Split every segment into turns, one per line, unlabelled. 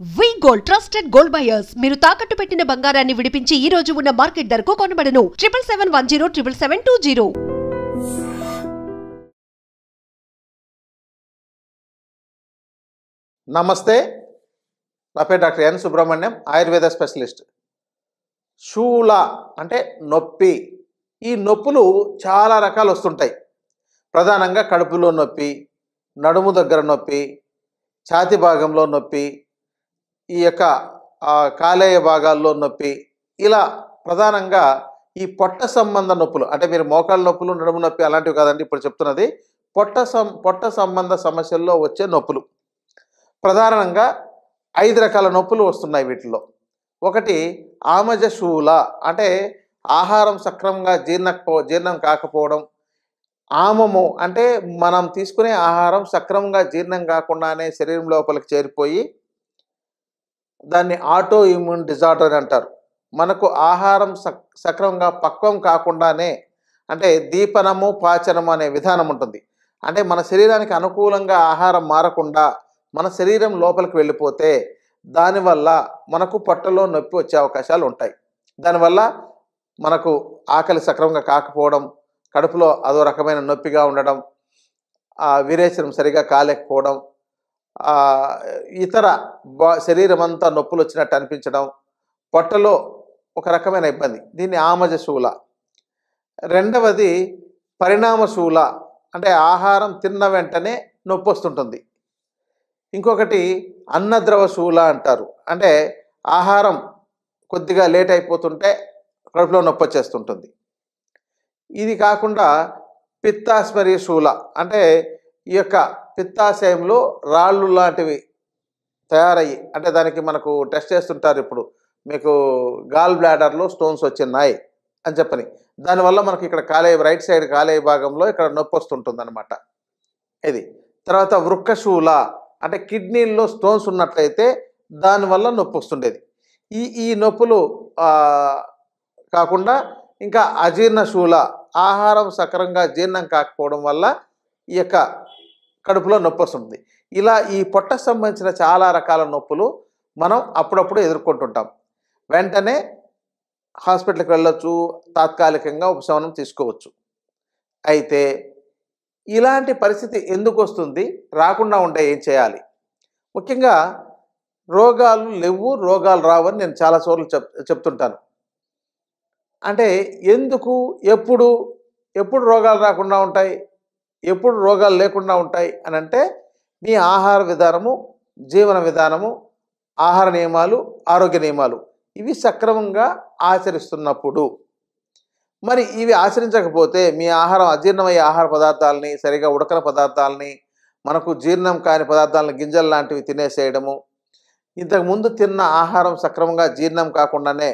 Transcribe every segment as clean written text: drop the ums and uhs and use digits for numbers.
వి gold trusted gold buyers మీరు తాకట్టు పెట్టిన బంగారాన్ని విడిపించి ఈ రోజు ఉన్న మార్కెట్ ధరకు కొనబడను 7771077720.
నమస్తే, నా పేరు doctor N Subrahmanyam, Ayurveda specialist. శూల అంటే నొప్పి. ఈ నొప్పులు చాలా రకాలు వస్తుంటాయి. ప్రధానంగా కడుపులో నొప్పి, నడుము దగ్గర నొప్పి, ఛాతీ భాగంలో నొప్పి, ఈ యొక్క కాలేయ భాగాల్లో నొప్పి, ఇలా ప్రధానంగా ఈ పొట్ట సంబంధ నొప్పులు అంటే మీరు మోకాళ్ళ నొప్పులు, నడుము నొప్పి అలాంటివి కాదండి ఇప్పుడు చెప్తున్నది. పొట్ట సంబంధ సమస్యల్లో వచ్చే నొప్పులు ప్రధానంగా 5 రకాల నొప్పులు వస్తున్నాయి వీటిలో. ఒకటి ఆమజ శూల అంటే ఆహారం సక్రమంగా జీర్ణం కాకపోవడం. ఆమము అంటే మనం తీసుకునే ఆహారం సక్రమంగా జీర్ణం కాకుండానే శరీరం లోపలికి చేరిపోయి దాన్ని ఆటో ఇమ్యూన్ డిజార్డర్ అంటారు. మనకు ఆహారం సక్రమంగా పక్వం కాకుండానే, అంటే దీపనము పాచనము అనే విధానం ఉంటుంది. అంటే మన శరీరానికి అనుకూలంగా ఆహారం మారకుండా మన శరీరం లోపలికి వెళ్ళిపోతే దానివల్ల మనకు పొట్టలో నొప్పి వచ్చే అవకాశాలు ఉంటాయి. దానివల్ల మనకు ఆకలి సక్రమంగా కాకపోవడం, కడుపులో అదో రకమైన నొప్పిగా ఉండడం, విరేచనం సరిగా కాలేకపోవడం, ఇతర శరీరం అంతా నొప్పులు వచ్చినట్టు అనిపించడం, పొట్టలో ఒక రకమైన ఇబ్బంది. దీన్ని ఆమజ శూల. రెండవది పరిణామ శూల అంటే ఆహారం తిన్న వెంటనే నొప్పి వస్తుంటుంది. ఇంకొకటి అన్నద్రవ శూల అంటారు. అంటే ఆహారం కొద్దిగా లేట్ అయిపోతుంటే కడుపులో నొప్పి వచ్చేస్తుంటుంది. ఇది కాకుండా పిత్తాస్మరి శూల అంటే ఈ యొక్క పిత్తాశయంలో రాళ్ళు లాంటివి తయారయ్యి, అంటే దానికి మనకు టెస్ట్ చేస్తుంటారు ఇప్పుడు, మీకు గాల్ బ్లాడర్లో స్టోన్స్ వచ్చినాయి అని చెప్పని, దానివల్ల మనకి ఇక్కడ రైట్ సైడ్ కాలేయ భాగంలో ఇక్కడ నొప్పి వస్తుంటుంది అనమాట. ఇది తర్వాత వృక్కశూల అంటే కిడ్నీల్లో స్టోన్స్ ఉన్నట్లయితే దానివల్ల నొప్పి వస్తుండేది. ఈ నొప్పులు కాకుండా ఇంకా అజీర్ణ శూల ఆహారం సక్రంగా జీర్ణం కాకపోవడం వల్ల ఈ యొక్క కడుపులో నొప్పి వస్తుంది. ఇలా ఈ పొట్టకు సంబంధించిన చాలా రకాల నొప్పులు మనం అప్పుడప్పుడు ఎదుర్కొంటుంటాం. వెంటనే హాస్పిటల్కి వెళ్ళొచ్చు, తాత్కాలికంగా ఉపశమనం తీసుకోవచ్చు. అయితే ఇలాంటి పరిస్థితి ఎందుకు వస్తుంది, రాకుండా ఉంటే ఏం చేయాలి? ముఖ్యంగా రోగాలు లేవు, రోగాలు రావని నేను చాలా సార్లు చెప్తుంటాను. అంటే ఎందుకు, ఎప్పుడు రోగాలు రాకుండా ఉంటాయి, ఎప్పుడు రోగాలు లేకుండా ఉంటాయి అని అంటే మీ ఆహార విధానము, జీవన విధానము, ఆహార నియమాలు, ఆరోగ్య నియమాలు ఇవి సక్రమంగా ఆచరిస్తున్నప్పుడు. మరి ఇవి ఆచరించకపోతే మీ ఆహారం అజీర్ణమయ్యే ఆహార పదార్థాలని, సరిగా ఉడకని పదార్థాలని, మనకు జీర్ణం కాని పదార్థాలను గింజలు లాంటివి తినేసేయడము, ఇంతకుముందు తిన్న ఆహారం సక్రమంగా జీర్ణం కాకుండానే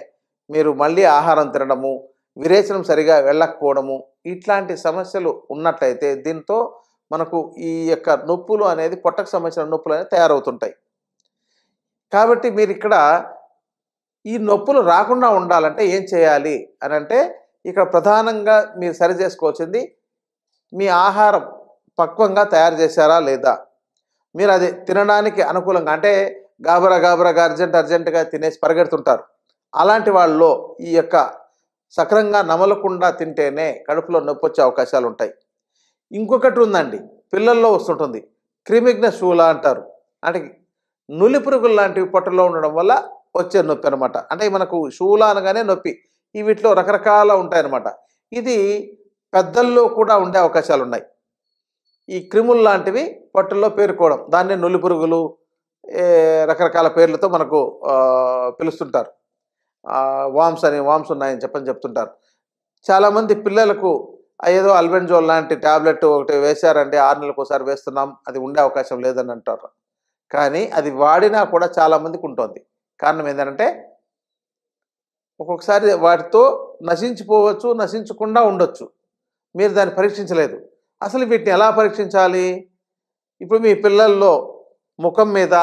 మీరు మళ్ళీ ఆహారం తినడము, విరేచనం సరిగా వెళ్ళకపోవడము, ఇట్లాంటి సమస్యలు ఉన్నట్లయితే దీంతో మనకు ఈ యొక్క నొప్పులు అనేది పొట్టకు సంబంధించిన నొప్పులు అనేవి తయారవుతుంటాయి. కాబట్టి మీరు ఇక్కడ ఈ నొప్పులు రాకుండా ఉండాలంటే ఏం చేయాలి అని అంటే, ఇక్కడ ప్రధానంగా మీరు సరి చేసుకోవాల్సింది మీ ఆహారం పక్వంగా తయారు చేశారా లేదా. మీరు అది తినడానికి అనుకూలంగా, అంటే గాబరాగా అర్జెంటుగా తినేసి పరిగెడుతుంటారు. అలాంటి వాళ్ళలో ఈ యొక్క సక్రంగా నమలకుండా తింటేనే కడుపులో నొప్పి వచ్చే అవకాశాలు ఉంటాయి. ఇంకొకటి ఉందండి, పిల్లల్లో వస్తుంటుంది, క్రిమిగ్న శూల అంటారు. అంటే నులి పురుగులు లాంటివి పొట్టలో ఉండడం వల్ల వచ్చే నొప్పి అనమాట. అంటే మనకు శూల అనగానే నొప్పి, వీటిలో రకరకాల ఉంటాయన్నమాట. ఇది పెద్దల్లో కూడా ఉండే అవకాశాలు ఉన్నాయి. ఈ క్రిములు లాంటివి పొట్టల్లో పేరుకోవడం, దాన్ని నులి పురుగులు, రకరకాల పేర్లతో మనకు పిలుస్తుంటారు. వామ్స్ ఉన్నాయని చెప్తుంటారు. చాలామంది పిల్లలకు ఏదో అల్బెంజోల్ లాంటి ట్యాబ్లెట్ ఒకటి వేశారండి, 6 నెలలకు ఒకసారి వేస్తున్నాం, అది ఉండే అవకాశం లేదని అంటారు. కానీ అది వాడినా కూడా చాలామందికి ఉంటుంది. కారణం ఏంటంటే ఒక్కొక్కసారి వాటితో నశించిపోవచ్చు, నశించకుండా ఉండొచ్చు. మీరు దాన్ని పరీక్షించలేదు. అసలు వీటిని ఎలా పరీక్షించాలి? ఇప్పుడు మీ పిల్లల్లో ముఖం మీద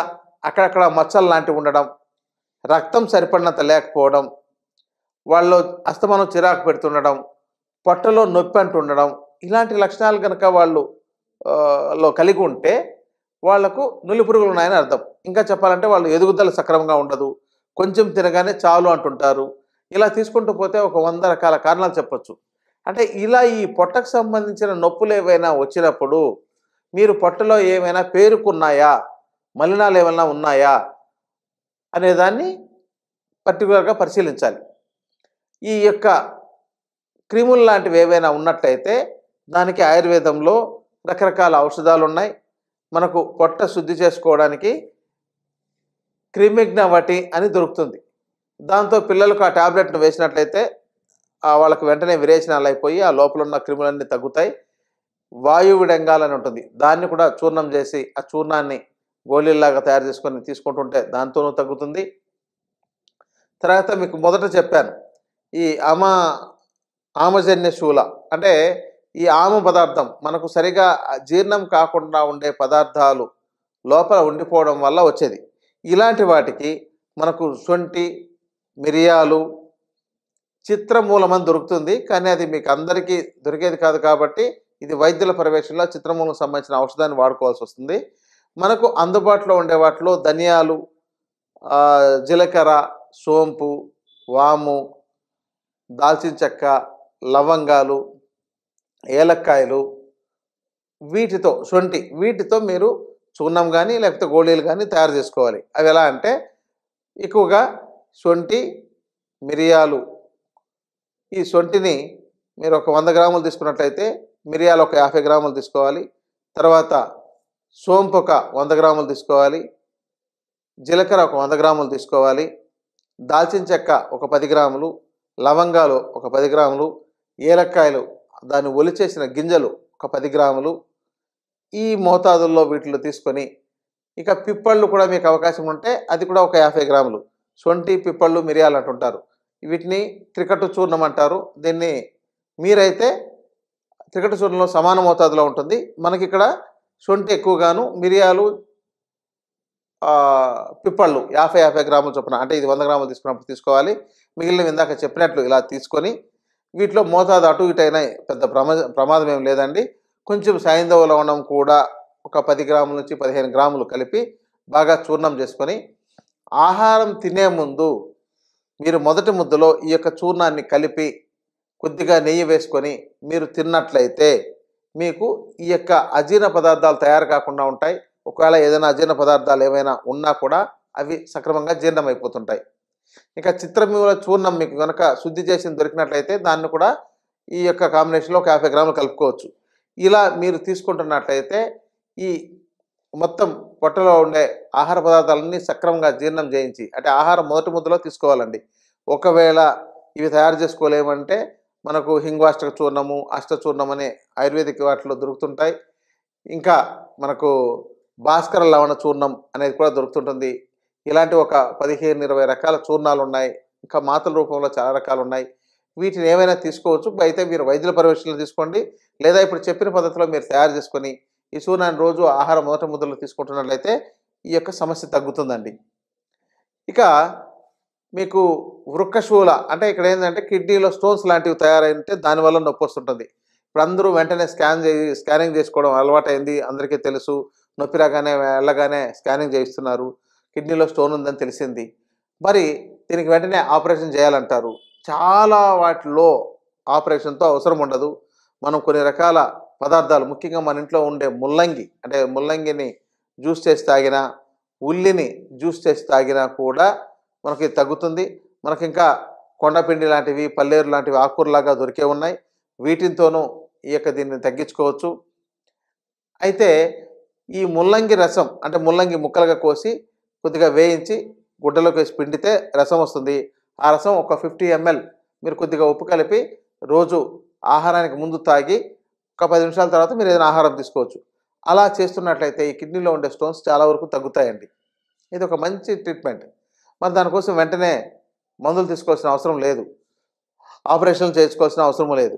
అక్కడక్కడ మచ్చలు లాంటివి ఉండడం, రక్తం సరిపడినంత లేకపోవడం, వాళ్ళు అస్తమానం చిరాకు పెడుతుండడం, పొట్టలో నొప్పి అంటుండడం, ఇలాంటి లక్షణాలు కనుక వాళ్ళు కలిగి ఉంటే వాళ్లకు నులి పురుగులు ఉన్నాయని అర్థం. ఇంకా చెప్పాలంటే వాళ్ళు ఎదుగుదల సక్రమంగా ఉండదు, కొంచెం తినగానే చాలు అంటుంటారు. ఇలా తీసుకుంటూ పోతే ఒక 100 రకాల కారణాలు చెప్పొచ్చు. అంటే ఇలా ఈ పొట్టకు సంబంధించిన నొప్పులు ఏవైనా వచ్చినప్పుడు మీరు పొట్టలో ఏమైనా పేరుకున్నాయా, మలినాలు ఏమైనా ఉన్నాయా అనేదాన్ని పర్టికులర్గా పరిశీలించాలి. ఈ యొక్క క్రిములు లాంటివి ఏవైనా ఉన్నట్లయితే దానికి ఆయుర్వేదంలో రకరకాల ఔషధాలు ఉన్నాయి. మనకు పొట్ట శుద్ధి చేసుకోవడానికి క్రిమిగ్నవటి అని దొరుకుతుంది. దాంతో పిల్లలకు ఆ టాబ్లెట్ను వేసినట్లయితే వాళ్ళకు వెంటనే విరేచనాలు అయిపోయి ఆ లోపల ఉన్న క్రిములన్నీ తగ్గుతాయి. వాయువిడంగాలు అని ఉంటుంది, దాన్ని కూడా చూర్ణం చేసి ఆ చూర్ణాన్ని గోళీల్లాగా తయారు చేసుకొని తీసుకుంటుంటే దాంతోనూ తగ్గుతుంది. తర్వాత మీకు మొదట చెప్పాను ఈ ఆమజన్య శూల అంటే ఈ ఆమ పదార్థం మనకు సరిగా జీర్ణం కాకుండా ఉండే పదార్థాలు లోపల ఉండిపోవడం వల్ల వచ్చేది. ఇలాంటి వాటికి మనకు శొంఠి, మిరియాలు, చిత్రమూలం అని దొరుకుతుంది. కానీ అది మీకు అందరికీ దొరికేది కాదు కాబట్టి ఇది వైద్యుల పర్యవేక్షణలో చిత్రమూలం సంబంధించిన ఔషధాన్ని వాడుకోవాల్సి వస్తుంది. మనకు అందుబాటులో ఉండే వాటిలో ధనియాలు, జీలకర్ర, సోంపు, వాము, దాల్చిన చెక్క, లవంగాలు, ఏలక్కాయలు, వీటితో శొంఠి, వీటితో మీరు చూర్ణం కానీ లేకపోతే గోళీలు కానీ తయారు చేసుకోవాలి. అవి ఎలా అంటే ఎక్కువగా శొంఠి, మిరియాలు, ఈ శొంఠిని మీరు ఒక 100 గ్రాములు తీసుకున్నట్లయితే మిరియాలు ఒక 50 గ్రాములు తీసుకోవాలి. తర్వాత సోంపు ఒక 100 గ్రాములు తీసుకోవాలి. జీలకర్ర ఒక 100 గ్రాములు తీసుకోవాలి. దాల్చిన చెక్క ఒక 10 గ్రాములు, లవంగాలు ఒక 10 గ్రాములు, ఏలక్కాయలు దాన్ని ఒలిచేసిన గింజలు ఒక 10 గ్రాములు, ఈ మోతాదుల్లో వీటిలో తీసుకొని ఇక పిప్పళ్ళు కూడా మీకు అవకాశం ఉంటే అది కూడా ఒక 50 గ్రాములు. శొంఠి, పిప్పళ్ళు, మిరియాలు అంటుంటారు, వీటిని త్రికట్టు చూర్ణం అంటారు. దీన్ని మీరైతే త్రికట్టు చూర్ణంలో సమాన మోతాదులో ఉంటుంది. మనకి ఇక్కడ శొంఠి ఎక్కువగాను, మిరియాలు, పిప్పళ్ళు 50 గ్రాములు చొప్పున, అంటే ఇది 100 గ్రాములు తీసుకున్నప్పుడు తీసుకోవాలి. మిగిలినవి ఇందాక చెప్పినట్లు ఇలా తీసుకొని వీటిలో మోతాదు అటు ఇటు అయినా పెద్ద ప్రమాదం ఏం లేదండి. కొంచెం సైంధవ లవణం కూడా ఒక 10 గ్రాముల నుంచి 15 గ్రాములు కలిపి బాగా చూర్ణం చేసుకొని ఆహారం తినే ముందు మీరు మొదటి ముద్దలో ఈ యొక్క చూర్ణాన్ని కలిపి కొద్దిగా నెయ్యి వేసుకొని మీరు తిన్నట్లయితే మీకు ఈ యొక్క అజీర్ణ పదార్థాలు తయారు కాకుండా ఉంటాయి. ఒకవేళ ఏదైనా అజీర్ణ పదార్థాలు ఏమైనా ఉన్నా కూడా అవి సక్రమంగా జీర్ణం అయిపోతుంటాయి. ఇక చిత్రమూల చూర్ణం మీకు కనుక శుద్ధి చేసి దొరికినట్లయితే దాన్ని కూడా ఈ యొక్క కాంబినేషన్లో ఒక 50 గ్రాములు కలుపుకోవచ్చు. ఇలా మీరు తీసుకుంటున్నట్లయితే ఈ మొత్తం పొట్టలో ఉండే ఆహార పదార్థాలన్నీ సక్రమంగా జీర్ణం చేయించి, అంటే ఆహారం మొదటి ముద్దలో తీసుకోవాలండి. ఒకవేళ ఇవి తయారు చేసుకోలేమంటే మనకు హింగ్వాష్టక చూర్ణము, అష్టచూర్ణం అనే ఆయుర్వేదిక్ వాటిలో దొరుకుతుంటాయి. ఇంకా మనకు భాస్కర లవణ చూర్ణం అనేది కూడా దొరుకుతుంటుంది. ఇలాంటి ఒక 15-20 రకాల చూర్ణాలు ఉన్నాయి. ఇంకా మాతల రూపంలో చాలా రకాలు ఉన్నాయి. వీటిని ఏమైనా తీసుకోవచ్చు. అయితే మీరు వైద్యుల పర్యవేక్షణలో తీసుకోండి, లేదా ఇప్పుడు చెప్పిన పద్ధతిలో మీరు తయారు చేసుకొని ఈ చూర్ణాన్ని రోజు ఆహారం మొదటి ముద్దలో తీసుకుంటున్నట్లయితే ఈ యొక్క సమస్య తగ్గుతుందండి. ఇక మీకు వృక్కశూల అంటే ఇక్కడ ఏంటంటే కిడ్నీలో స్టోన్స్ లాంటివి తయారైతే దానివల్ల నొప్పి వస్తుంటుంది. ఇప్పుడు అందరూ వెంటనే స్కానింగ్ చేసుకోవడం అలవాటైంది, అందరికీ తెలుసు. నొప్పి రాగానే వెళ్ళగానే స్కానింగ్ చేయిస్తున్నారు, కిడ్నీలో స్టోన్ ఉందని తెలిసింది. మరి దీనికి వెంటనే ఆపరేషన్ చేయాలంటారు. చాలా వాటిలో ఆపరేషన్తో అవసరం ఉండదు. మనం కొన్ని రకాల పదార్థాలు, ముఖ్యంగా మన ఇంట్లో ఉండే ముల్లంగి, అంటే ముల్లంగిని జ్యూస్ చేసి తాగినా, ఉల్లిని జ్యూస్ చేసి తాగినా కూడా మనకి తగ్గుతుంది. మనకి ఇంకా కొండపిండి లాంటివి, పల్లేరు లాంటివి ఆకుకూరలాగా దొరికే ఉన్నాయి. వీటితోనూ ఈ యొక్క దీన్ని తగ్గించుకోవచ్చు. అయితే ఈ ముల్లంగి రసం అంటే ముల్లంగి ముక్కలుగా కోసి కొద్దిగా వేయించి గుడ్డలోకి వేసి పిండితే రసం వస్తుంది. ఆ రసం ఒక 50 ml మీరు కొద్దిగా ఉప్పు కలిపి రోజు ఆహారానికి ముందు తాగి ఒక 10 నిమిషాల తర్వాత మీరు ఏదైనా ఆహారం తీసుకోవచ్చు. అలా చేస్తున్నట్లయితే ఈ కిడ్నీలో ఉండే స్టోన్స్ చాలా వరకు తగ్గుతాయండి. ఇది ఒక మంచి ట్రీట్మెంట్. మరి దానికోసం వెంటనే మందులు తీసుకోవాల్సిన అవసరం లేదు, ఆపరేషన్లు చేయించుకోవాల్సిన అవసరం లేదు.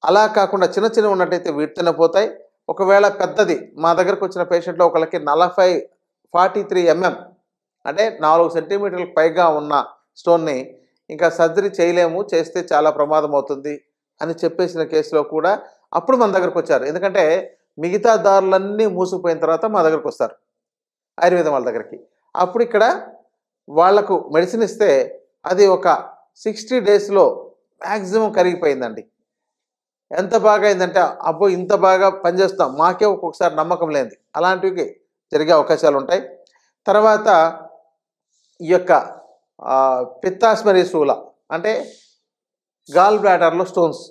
అలా కాకుండా చిన్న చిన్నవి ఉన్నట్టయితే వీటితోనే పోతాయి. ఒకవేళ పెద్దది, మా దగ్గరకు వచ్చిన పేషెంట్లో ఒకళ్ళకి 43 mm అంటే 4 సెంటీమీటర్లకు పైగా ఉన్న స్టోన్ని ఇంకా సర్జరీ చేయలేము, చేస్తే చాలా ప్రమాదం అవుతుంది అని చెప్పేసిన కేసులో కూడా అప్పుడు మన దగ్గరకు వచ్చారు. ఎందుకంటే మిగతా దారులన్నీ మూసుకుపోయిన తర్వాత మా దగ్గరకు వస్తారు. ఆయుర్వేదం వాళ్ళ దగ్గరికి. అప్పుడు ఇక్కడ వాళ్లకు మెడిసిన్ ఇస్తే అది ఒక 60 డేస్లో మ్యాక్సిమం కరిగిపోయిందండి. ఎంత బాగా అయిందంటే అబ్బో ఇంత బాగా పనిచేస్తాం మాకే ఒక్కొక్కసారి నమ్మకం లేనిది అలాంటివి జరిగే అవకాశాలు ఉంటాయి. తర్వాత ఈ యొక్క పిత్తాస్మరి శూల అంటే గాల్ బ్లాడర్లో స్టోన్స్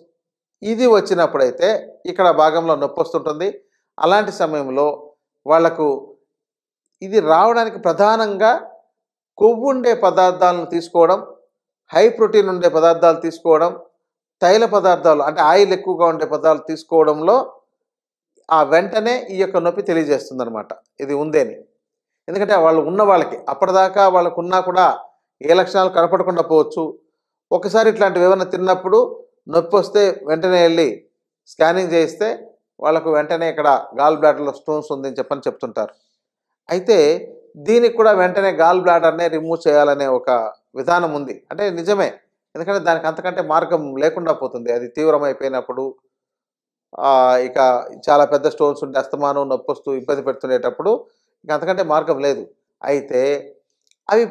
ఇది వచ్చినప్పుడైతే ఇక్కడ భాగంలో నొప్పి వస్తుంటుంది. అలాంటి సమయంలో వాళ్లకు ఇది రావడానికి ప్రధానంగా కొవ్వు ఉండే పదార్థాలను తీసుకోవడం, హై ప్రోటీన్ ఉండే పదార్థాలు తీసుకోవడం, తైల పదార్థాలు అంటే ఆయిల్ ఎక్కువగా ఉండే పదార్థాలు తీసుకోవడంలో ఆ వెంటనే ఈ యొక్క నొప్పి తెలియజేస్తుంది అనమాట ఇది ఉందేని. ఎందుకంటే వాళ్ళు ఉన్న వాళ్ళకి అప్పటిదాకా వాళ్ళకు ఉన్నా కూడా ఏ లక్షణాలు కనపడకుండా పోవచ్చు. ఒకసారి ఇట్లాంటివి ఏమైనా తిన్నప్పుడు నొప్పి వస్తే వెంటనే వెళ్ళి స్కానింగ్ చేయిస్తే వాళ్ళకు వెంటనే ఇక్కడ గాల్ బ్లాడర్లో స్టోన్స్ ఉందని చెప్తుంటారు. అయితే దీనికి కూడా వెంటనే గాల్ బ్లాడర్నే రిమూవ్ చేయాలనే ఒక విధానం ఉంది. అంటే నిజమే, ఎందుకంటే దానికి అంతకంటే మార్గం లేకుండా పోతుంది. అది తీవ్రమైపోయినప్పుడు ఇక చాలా పెద్ద స్టోన్స్ ఉంటే అస్తమానం నొప్పి వస్తూ ఇబ్బంది పెడుతుండేటప్పుడు ఇక అంతకంటే మార్గం లేదు. అయితే అవి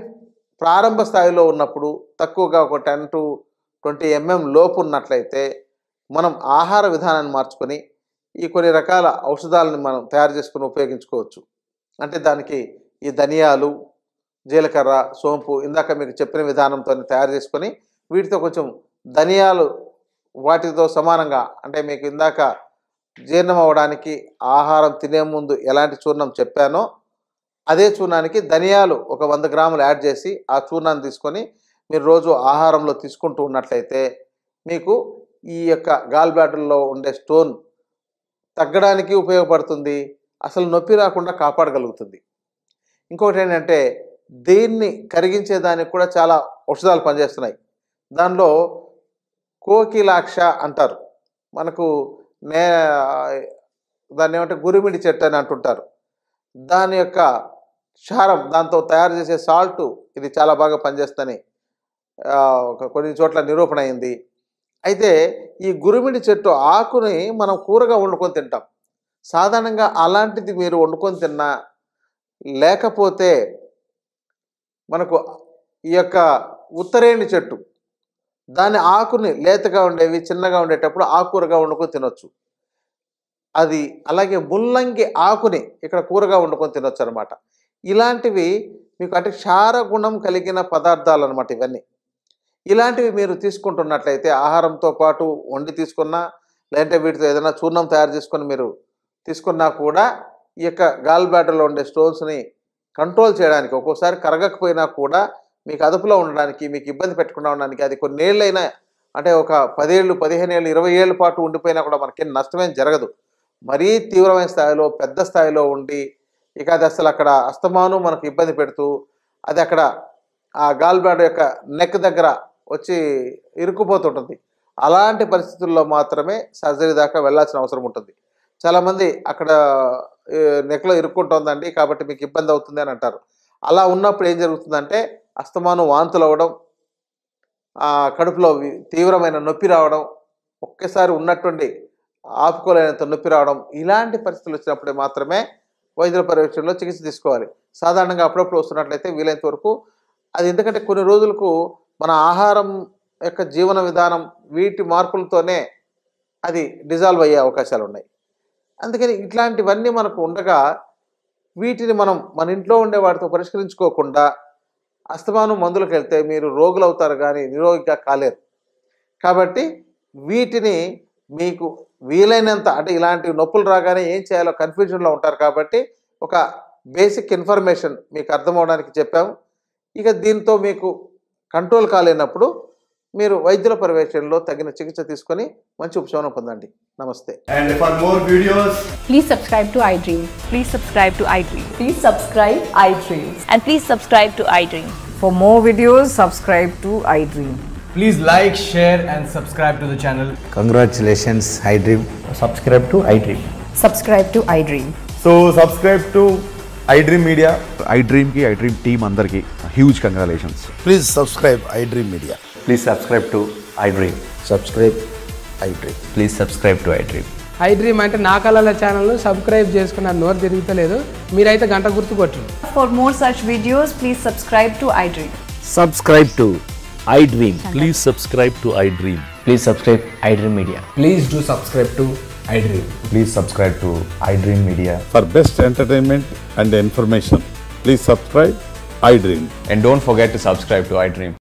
ప్రారంభ స్థాయిలో ఉన్నప్పుడు తక్కువగా ఒక 10 to 20 mm లోపు ఉన్నట్లయితే మనం ఆహార విధానాన్ని మార్చుకొని ఈ కొన్ని రకాల ఔషధాలను మనం తయారు చేసుకుని ఉపయోగించుకోవచ్చు. అంటే దానికి ఈ ధనియాలు, జీలకర్ర, సోంపు ఇందాక మీకు చెప్పిన విధానంతో తయారు చేసుకొని వీటితో కొంచెం ధనియాలు వాటితో సమానంగా అంటే మీకు ఇందాక జీర్ణం అవ్వడానికి ఆహారం తినే ముందు ఎలాంటి చూర్ణం చెప్పానో అదే చూర్ణానికి ధనియాలు ఒక 100 గ్రాములు యాడ్ చేసి ఆ చూర్ణాన్ని తీసుకొని మీరు రోజు ఆహారంలో తీసుకుంటూ ఉన్నట్లయితే మీకు ఈ యొక్క గాల్ బ్లాడర్లో ఉండే స్టోన్ తగ్గడానికి ఉపయోగపడుతుంది, అసలు నొప్పి రాకుండా కాపాడగలుగుతుంది. ఇంకొకటి ఏంటంటే దీన్ని కరిగించేదానికి కూడా చాలా ఔషధాలు పనిచేస్తున్నాయి. దానిలో కోకిలాక్ష అంటారు, మనకు దాన్ని ఏమంటే గురిమిడి చెట్టు అని అంటుంటారు. దాని యొక్క క్షారం దాంతో తయారు చేసే సాల్ట్ ఇది చాలా బాగా పనిచేస్తుందని కొన్ని చోట్ల నిరూపణ అయింది. అయితే ఈ గురిమిడి చెట్టు ఆకుని మనం కూరగా వండుకొని తింటాం. సాధారణంగా అలాంటిది మీరు వండుకొని తిన్నా లేకపోతే మనకు ఈ యొక్క ఉత్తరేణి చెట్టు దాని ఆకుని లేతగా ఉండేవి చిన్నగా ఉండేటప్పుడు ఆకుకూరగా వండుకొని తినొచ్చు. అది అలాగే ముల్లంగి ఆకుని ఇక్కడ కూరగా వండుకొని తినొచ్చు అనమాట. ఇలాంటివి మీకు అంటే క్షార గుణం కలిగిన పదార్థాలు అనమాట ఇవన్నీ. ఇలాంటివి మీరు తీసుకుంటున్నట్లయితే ఆహారంతో పాటు వండి తీసుకున్నా లేదంటే వీటితో ఏదైనా చూర్ణం తయారు చేసుకొని మీరు తీసుకున్నా కూడా ఈ యొక్క గాల్ బ్లాడర్లో ఉండే స్టోన్స్ని కంట్రోల్ చేయడానికి ఒక్కోసారి కరగకపోయినా కూడా మీకు అదుపులో ఉండడానికి మీకు ఇబ్బంది పెట్టకుండా ఉండడానికి అది కొన్నేళ్ళైనా అంటే ఒక 10 ఏళ్ళు 15 ఏళ్ళు 20 ఏళ్ళ పాటు ఉండిపోయినా కూడా మనకేం నష్టమేం జరగదు. మరీ తీవ్రమైన స్థాయిలో పెద్ద స్థాయిలో ఉండి ఇక అది అసలు అక్కడ అస్తమానం మనకు ఇబ్బంది పెడుతూ అది అక్కడ ఆ గాల్ బ్లాడర్ యొక్క నెక్ దగ్గర వచ్చి ఇరుక్కుపోతుంటుంది. అలాంటి పరిస్థితుల్లో మాత్రమే సర్జరీ దాకా వెళ్ళాల్సిన అవసరం ఉంటుంది. చాలామంది అక్కడ నెక్లో ఇరుక్కుంటుందండి కాబట్టి మీకు ఇబ్బంది అవుతుంది అని అంటారు. అలా ఉన్నప్పుడు ఏం జరుగుతుందంటే అస్తమానం వాంతులు అవ్వడం, కడుపులో తీవ్రమైన నొప్పి రావడం, ఒకేసారి ఉన్నటువంటి ఆపుకోలేనంత నొప్పి రావడం, ఇలాంటి పరిస్థితులు వచ్చినప్పుడే మాత్రమే వైద్యుల పర్యవేక్షణలో చికిత్స తీసుకోవాలి. సాధారణంగా అప్పుడప్పుడు వస్తున్నట్లయితే వీలైనంత వరకు అది ఎందుకంటే కొన్ని రోజులకు మన ఆహారం యొక్క జీవన విధానం వీటి మార్పులతోనే అది డిజాల్వ్ అయ్యే అవకాశాలు ఉన్నాయి. అందుకని ఇట్లాంటివన్నీ మనకు ఉండగా వీటిని మనం మన ఇంట్లో ఉండే వాటితో పరిష్కరించుకోకుండా అస్తమానం మందులకు వెళ్తే మీరు రోగులు అవుతారు కానీ నిరోగిగా కాలేరు. కాబట్టి వీటిని మీకు వీలైనంత అంటే ఇలాంటి నొప్పులు రాగానే ఏం చేయాలో కన్ఫ్యూజన్లో ఉంటారు కాబట్టి ఒక బేసిక్ ఇన్ఫర్మేషన్ మీకు అర్థమవడానికి చెప్పాము. ఇక దీంతో మీకు కంట్రోల్ కాలేనప్పుడు మీరు వైద్యుల పర్యవేక్షణలో తగిన చికిత్స తీసుకొని మంచి ఉపశమనం పొందండి. నమస్తే.
And for more videos,
please subscribe to iDream.
Please subscribe to iDream.
Please subscribe iDream.
And please subscribe to iDream.
For more videos, subscribe to iDream.
please like, share and subscribe to the channel.
Congratulations, iDream.
Subscribe to iDream.
Subscribe to iDream.
So subscribe to iDream Media.
iDream ki iDream team andarki huge congratulations.
Please subscribe iDream Media.
Please subscribe to iDream.
Subscribe iDream.
Please subscribe to iDream.
I dream అంటే నా కళల ఛానల్ను subscribe చేసుకున్న నోరు తిరుగుతలేదు. మీరైతే గంట గుర్తు కొట్టండి.
For more such videos, please subscribe to iDream.
Subscribe to iDream.
Please subscribe to iDream.
Please subscribe iDream Media.
Please do subscribe to iDream.
Please subscribe to iDream Media.
For best entertainment and information, please subscribe iDream.
And don't forget to subscribe to iDream.